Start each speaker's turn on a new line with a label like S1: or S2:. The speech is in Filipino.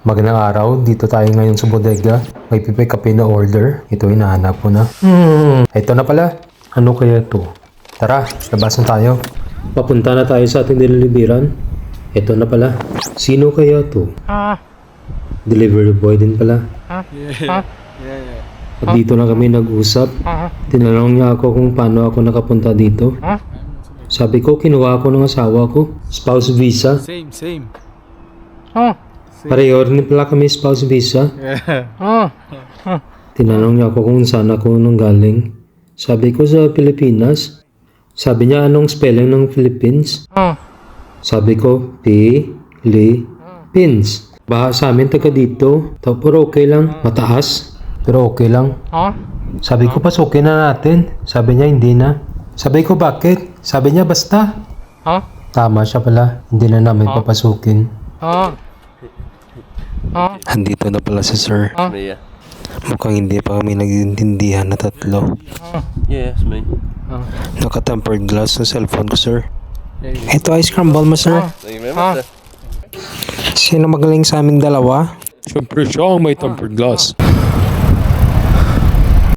S1: Magandang araw, dito tayo ngayon sa bodega. May pipick up na order. Ito hinahanap ko na. Ito na pala. Ano kaya ito? Tara, labasan tayo. Papunta na tayo sa ating dililibiran. Ito na pala. Sino kaya ito? Delivery boy din pala. At dito na kami nag-usap. Tinanong niya ako kung paano ako nakapunta dito. Sabi ko, kinuha ako ng asawa ko. Spouse visa.
S2: Same.
S1: Pareho rin pala kami spouse visa. Tinanong niya ako kung saan ako nung galing. Sabi ko sa Pilipinas. Sabi niya anong spelling ng Philippines. Sabi ko, Philippines. Baha sa amin taga dito. Pero okay lang. Mataas. Pero okay lang. Sabi ko pasukin na natin. Sabi niya hindi na. Sabi ko bakit? Sabi niya basta. Tama siya pala. Hindi na namin papasukin. Andito na pala si sir.
S2: Me, yeah.
S1: Mukhang hindi pa kami nag-intindihan na tatlo.
S2: Yeah, it's me.
S1: Naka-tempered glass sa cellphone ko, sir. Ito ay scramble mo, sir.
S2: Thank you very much, sir.
S1: Sino magaling sa aming dalawa?
S3: Siyempre siya ang may tempered glass.